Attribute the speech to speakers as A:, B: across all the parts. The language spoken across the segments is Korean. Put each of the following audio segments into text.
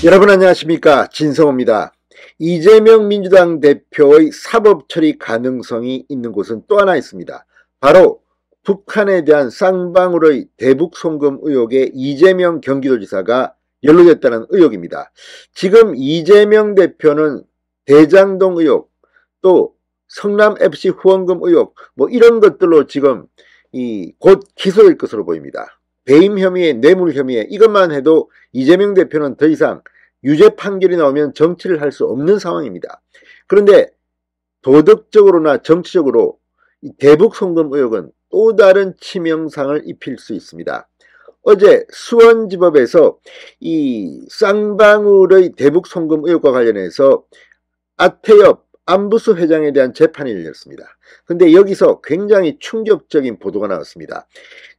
A: 여러분 안녕하십니까, 진성호입니다. 이재명 민주당 대표의 사법 처리 가능성이 있는 곳은 또 하나 있습니다. 바로 북한에 대한 쌍방울의 대북 송금 의혹에 이재명 경기도지사가 연루됐다는 의혹입니다. 지금 이재명 대표는 대장동 의혹, 또 성남FC 후원금 의혹, 이런 것들로 지금 곧 기소될 것으로 보입니다. 배임 혐의에, 뇌물 혐의에, 이것만 해도 이재명 대표는 더 이상 유죄 판결이 나오면 정치를 할 수 없는 상황입니다. 그런데 도덕적으로나 정치적으로 이 대북 송금 의혹은 또 다른 치명상을 입힐 수 있습니다. 어제 수원지법에서 이 쌍방울의 대북 송금 의혹과 관련해서 아태엽 안부수 회장에 대한 재판이 열렸습니다. 근데 여기서 굉장히 충격적인 보도가 나왔습니다.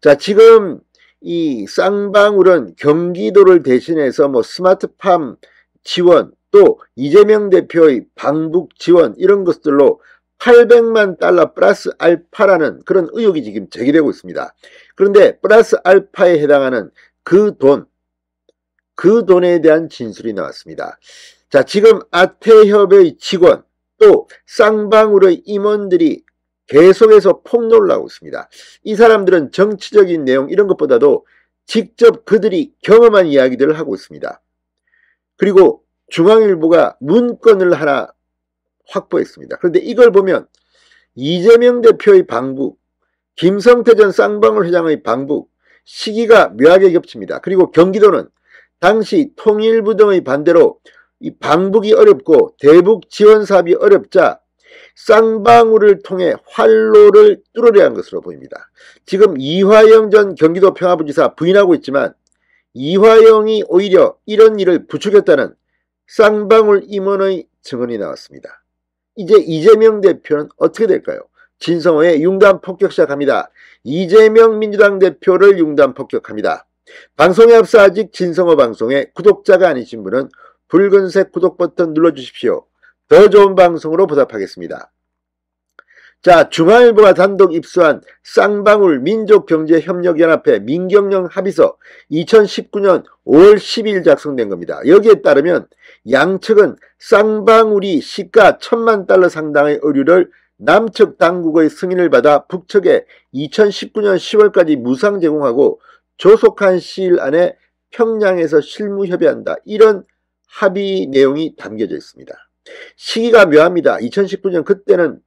A: 자, 지금 이 쌍방울은 경기도를 대신해서 스마트팜 지원, 또 이재명 대표의 방북 지원, 이런 것들로 800만 달러 플러스 알파라는 그런 의혹이 지금 제기되고 있습니다. 그런데 플러스 알파에 해당하는 그 돈에 대한 진술이 나왔습니다. 자, 지금 아태협의 직원, 또 쌍방울의 임원들이 계속해서 폭로를 하고 있습니다. 이 사람들은 정치적인 내용 이런 것보다도 직접 그들이 경험한 이야기들을 하고 있습니다. 그리고 중앙일보가 문건을 하나 확보했습니다. 그런데 이걸 보면 이재명 대표의 방북, 김성태 전 쌍방울 회장의 방북, 시기가 묘하게 겹칩니다. 그리고 경기도는 당시 통일부 등의 반대로 이 방북이 어렵고 대북 지원 사업이 어렵자 쌍방울을 통해 활로를 뚫으려 한 것으로 보입니다. 지금 이화영 전 경기도 평화부지사 부인하고 있지만 이화영이 오히려 이런 일을 부추겼다는 쌍방울 임원의 증언이 나왔습니다. 이제 이재명 대표는 어떻게 될까요? 진성호의 융단 폭격 시작합니다. 이재명 민주당 대표를 융단 폭격합니다. 방송에 앞서 아직 진성호 방송에 구독자가 아니신 분은 붉은색 구독 버튼 눌러주십시오. 더 좋은 방송으로 보답하겠습니다. 자, 중앙일보가 단독 입수한 쌍방울 민족경제협력연합회 민경영 합의서 2019년 5월 10일 작성된 겁니다. 여기에 따르면 양측은 쌍방울이 시가 1000만 달러 상당의 의류를 남측 당국의 승인을 받아 북측에 2019년 10월까지 무상 제공하고 조속한 시일 안에 평양에서 실무 협의한다. 이런 합의 내용이 담겨져 있습니다. 시기가 묘합니다. 2019년 그때는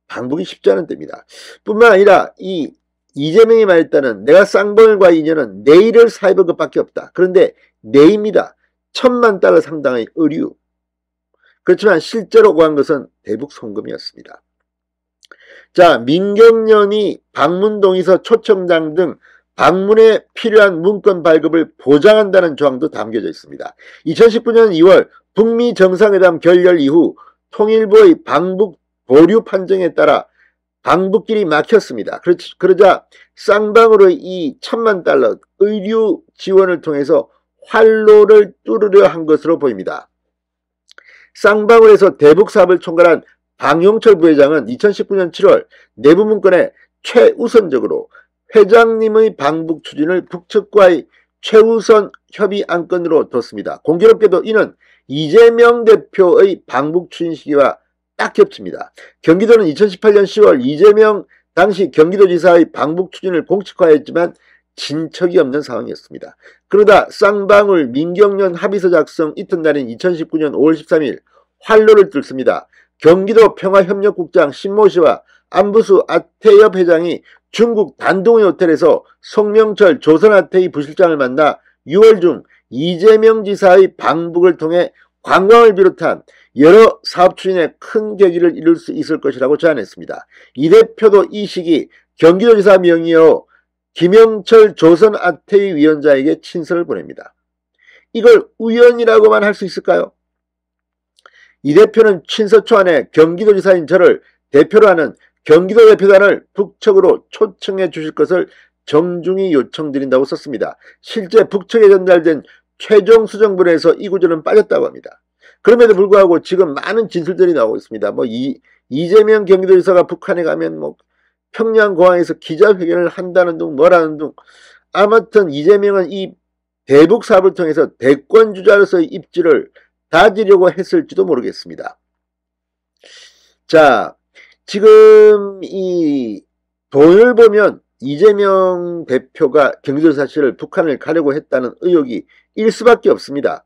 A: 방북이 쉽지 않은 때입니다. 뿐만 아니라 이 이재명이 말했다는 내가 쌍방울과의 인연은 내일을 사입은 것밖에 없다. 그런데 내입니다. 1000만 달러 상당의 의류. 그렇지만 실제로 구한 것은 대북 송금이었습니다. 자, 민경련이 방문동의서 초청장 등 방문에 필요한 문건 발급을 보장한다는 조항도 담겨져 있습니다. 2019년 2월 북미 정상회담 결렬 이후 통일부의 방북 보류 판정에 따라 방북길이 막혔습니다. 그러자 쌍방울의 이 1000만 달러 의류 지원을 통해서 활로를 뚫으려 한 것으로 보입니다. 쌍방울에서 대북 사업을 총괄한 방용철 부회장은 2019년 7월 내부 문건에 최우선적으로 회장님의 방북 추진을 북측과의 최우선 협의 안건으로 뒀습니다. 공교롭게도 이는 이재명 대표의 방북 추진 시기와 딱 겹칩니다. 경기도는 2018년 10월 이재명 당시 경기도지사의 방북 추진을 공식화했지만 진척이 없는 상황이었습니다. 그러다 쌍방울 민경련 합의서 작성 이튿날인 2019년 5월 13일 활로를 뚫습니다. 경기도 평화협력국장 신모 씨와 안부수 아태엽 회장이 중국 단둥의 호텔에서 송명철 조선아태의 부실장을 만나 6월 중 이재명 지사의 방북을 통해 관광을 비롯한 여러 사업 추진에 큰 계기를 이룰 수 있을 것이라고 제안했습니다. 이 대표도 이 시기 경기도지사 명의로 김영철 조선아태의 위원장에게 친서를 보냅니다. 이걸 우연이라고만 할 수 있을까요? 이 대표는 친서 초안에 경기도지사인 저를 대표로 하는 경기도 대표단을 북측으로 초청해 주실 것을 정중히 요청드린다고 썼습니다. 실제 북측에 전달된 최종 수정본에서 이 구절은 빠졌다고 합니다. 그럼에도 불구하고 지금 많은 진술들이 나오고 있습니다. 이재명 경기도지사가 북한에 가면 평양공항에서 기자회견을 한다는 둥 뭐라는 둥, 아무튼 이재명은 이 대북 사업을 통해서 대권주자로서의 입지를 다지려고 했을지도 모르겠습니다. 자, 지금 이 돈을 보면 이재명 대표가 경기도지사실을 북한을 가려고 했다는 의혹이 일 수밖에 없습니다.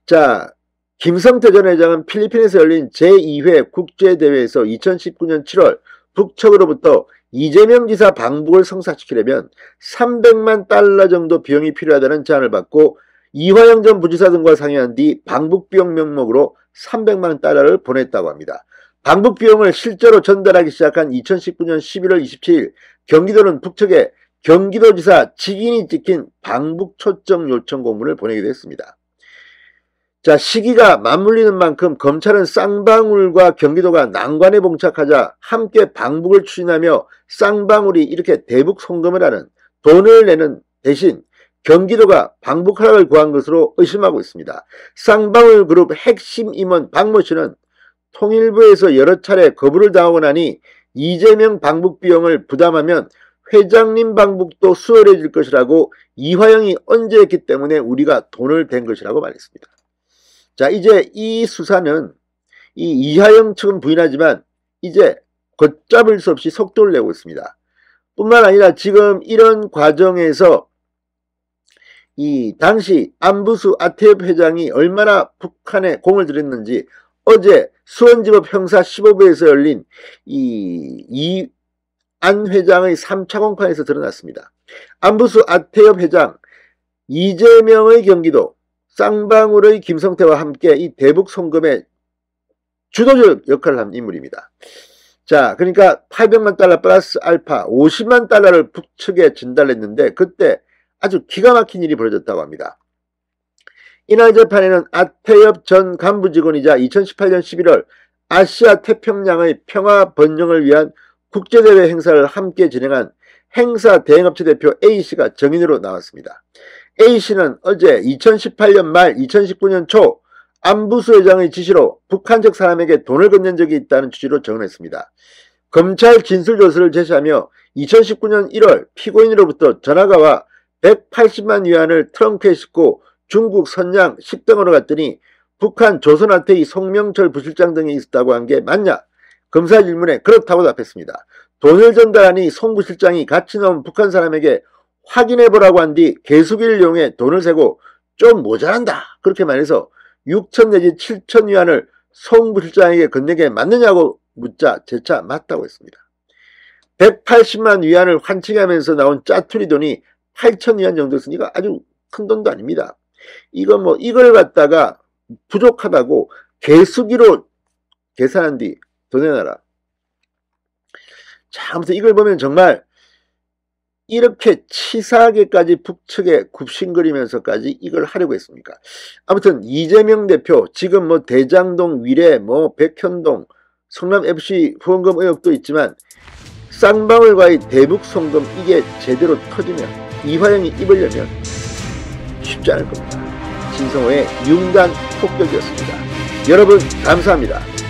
A: 자, 김성태 전 회장은 필리핀에서 열린 제2회 국제대회에서 2019년 7월 북측으로부터 이재명 지사 방북을 성사시키려면 300만 달러 정도 비용이 필요하다는 제안을 받고 이화영 전 부지사 등과 상의한 뒤 방북 비용 명목으로 300만 달러를 보냈다고 합니다. 방북 비용을 실제로 전달하기 시작한 2019년 11월 27일 경기도는 북측에 경기도지사 직인이 찍힌 방북 초청 요청 공문을 보내기도 했습니다. 자, 시기가 맞물리는 만큼 검찰은 쌍방울과 경기도가 난관에 봉착하자 함께 방북을 추진하며 쌍방울이 이렇게 대북 송금을 하는, 돈을 내는 대신 경기도가 방북 허락을 구한 것으로 의심하고 있습니다. 쌍방울 그룹 핵심 임원 박모 씨는 통일부에서 여러 차례 거부를 당하고 나니 이재명 방북 비용을 부담하면 회장님 방북도 수월해질 것이라고 이화영이 언제했기 때문에 우리가 돈을 댄 것이라고 말했습니다. 자, 이제 이 수사는 이 이화영 측은 부인하지만 이제 걷잡을 수 없이 속도를 내고 있습니다. 뿐만 아니라 지금 이런 과정에서 이 당시 안부수 아태엽 회장이 얼마나 북한에 공을 들였는지 어제 수원지법 형사 15부에서 열린 이 안 회장의 3차 공판에서 드러났습니다. 안부수 아태엽 회장, 이재명의 경기도, 쌍방울의 김성태와 함께 이 대북 송금의 주도적 역할을 한 인물입니다. 자, 그러니까 800만 달러 플러스 알파 50만 달러를 북측에 전달했는데 그때 아주 기가 막힌 일이 벌어졌다고 합니다. 이날 재판에는 아태엽 전 간부 직원이자 2018년 11월 아시아 태평양의 평화 번영을 위한 국제대회 행사를 함께 진행한 행사 대행업체 대표 A씨가 증인으로 나왔습니다. A씨는 어제 2018년 말 2019년 초 안부수 회장의 지시로 북한 측 사람에게 돈을 건넨 적이 있다는 취지로 증언했습니다. 검찰 진술조서를 제시하며 2019년 1월 피고인으로부터 전화가 와 180만 위안을 트렁크에 싣고 중국 선양 식당으로 갔더니 북한 조선아태의 송명철 부실장 등이 있었다고 한 게 맞냐? 검사 질문에 그렇다고 답했습니다. 돈을 전달하니 송 부실장이 같이 나온 북한 사람에게 확인해보라고 한 뒤 개수기를 이용해 돈을 세고 좀 모자란다 그렇게 말해서 6천 내지 7천 위안을 송 부실장에게 건네게 맞느냐고 묻자 재차 맞다고 했습니다. 180만 위안을 환칭하면서 나온 짜투리 돈이 8천 위안 정도였으니까 아주 큰 돈도 아닙니다. 이걸 갖다가 부족하다고 개수기로 계산한 뒤 더 내놔라. 자, 아무튼 이걸 보면 정말 이렇게 치사하게까지 북측에 굽신거리면서까지 이걸 하려고 했습니까? 아무튼 이재명 대표 지금 대장동 위례 백현동 성남FC 후원금 의혹도 있지만 쌍방울과의 대북 송금 이게 제대로 터지면 이화영이 입으려면 쉽지 않을 겁니다. 진성호의 융단 폭격이었습니다. 여러분 감사합니다.